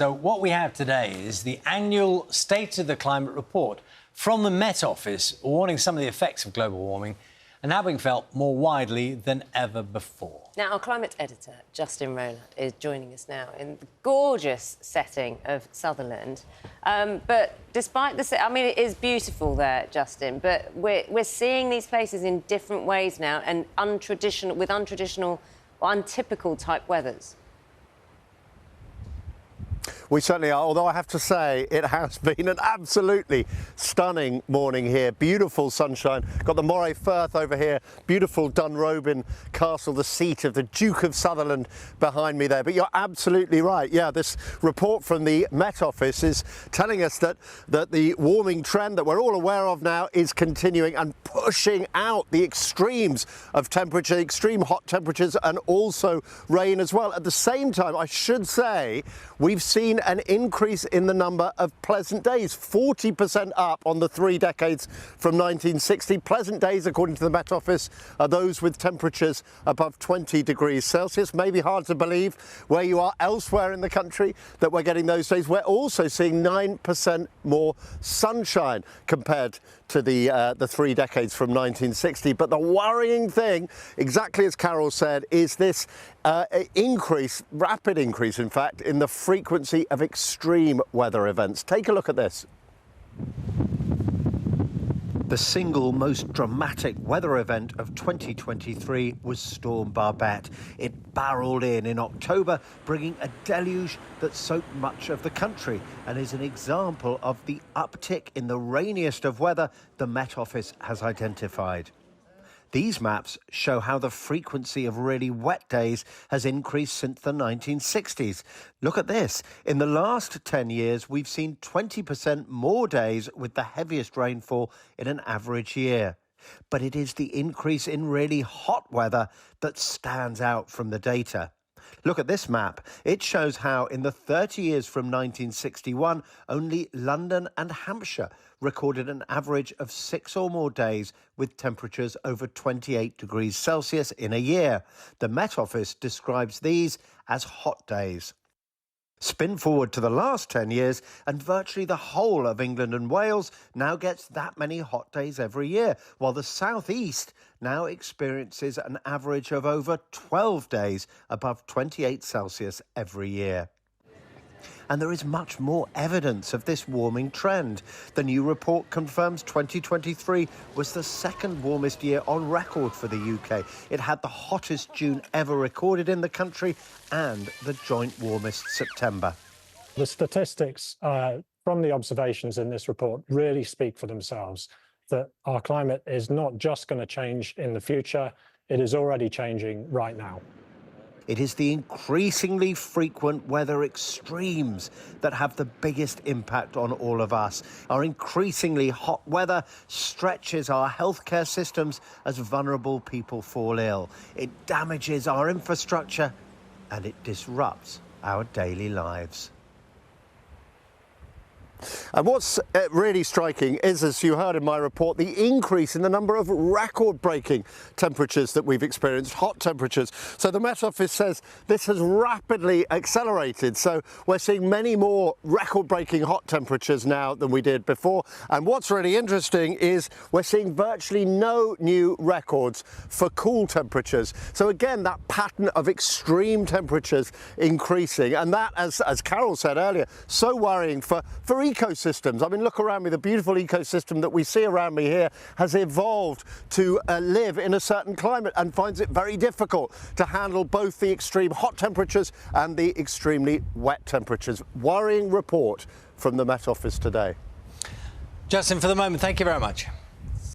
So what we have today is the annual State of the Climate report from the Met Office, warning some of the effects of global warming and now being felt more widely than ever before. Now, our climate editor, Justin Rowlatt, is joining us now in the gorgeous setting of Sutherland. But despite the... I mean, it is beautiful there, Justin, but we're seeing these places in different ways now and untraditional or untypical type weathers. We certainly are, although I have to say it has been an absolutely stunning morning here. Beautiful sunshine. Got the Moray Firth over here, beautiful Dunrobin Castle, the seat of the Duke of Sutherland behind me there. But you're absolutely right. Yeah, this report from the Met Office is telling us that the warming trend that we're all aware of now is continuing and pushing out the extremes of temperature, extreme hot temperatures and also rain as well. At the same time, I should say, we've seen an increase in the number of pleasant days, 40% up on the 3 decades from 1960. Pleasant days, according to the Met Office, are those with temperatures above 20 degrees Celsius. Maybe hard to believe where you are elsewhere in the country that we're getting those days. We're also seeing 9% more sunshine compared to the 3 decades from 1960. But the worrying thing, exactly as Carol said, is this rapid increase, in fact, in the frequency of extreme weather events. Take a look at this. The single most dramatic weather event of 2023 was Storm Barbette. It barreled in October, bringing a deluge that soaked much of the country and is an example of the uptick in the rainiest of weather the Met Office has identified. These maps show how the frequency of really wet days has increased since the 1960s. Look at this. In the last 10 years, we've seen 20% more days with the heaviest rainfall in an average year. But it is the increase in really hot weather that stands out from the data. Look at this map. It shows how in the 30 years from 1961, only London and Hampshire recorded an average of 6 or more days with temperatures over 28 degrees Celsius in a year. The Met Office describes these as hot days. Spin forward to the last 10 years and virtually the whole of England and Wales now gets that many hot days every year, while the southeast now experiences an average of over 12 days above 28 Celsius every year. And there is much more evidence of this warming trend. The new report confirms 2023 was the second warmest year on record for the UK. It had the hottest June ever recorded in the country and the joint warmest September. The statistics from the observations in this report really speak for themselves, that our climate is not just going to change in the future, it is already changing right now. It is the increasingly frequent weather extremes that have the biggest impact on all of us. Our increasingly hot weather stretches our healthcare systems as vulnerable people fall ill. It damages our infrastructure and it disrupts our daily lives. And what's really striking is, as you heard in my report, the increase in the number of record-breaking temperatures that we've experienced, hot temperatures. So the Met Office says this has rapidly accelerated. So we're seeing many more record-breaking hot temperatures now than we did before. And what's really interesting is we're seeing virtually no new records for cool temperatures. So again, that pattern of extreme temperatures increasing. And that, as Carol said earlier, so worrying for ecosystems. I mean, look around me. The beautiful ecosystem that we see around me here has evolved to live in a certain climate and finds it very difficult to handle both the extreme hot temperatures and the extremely wet temperatures. Worrying report from the Met Office today. Justin, for the moment, thank you very much.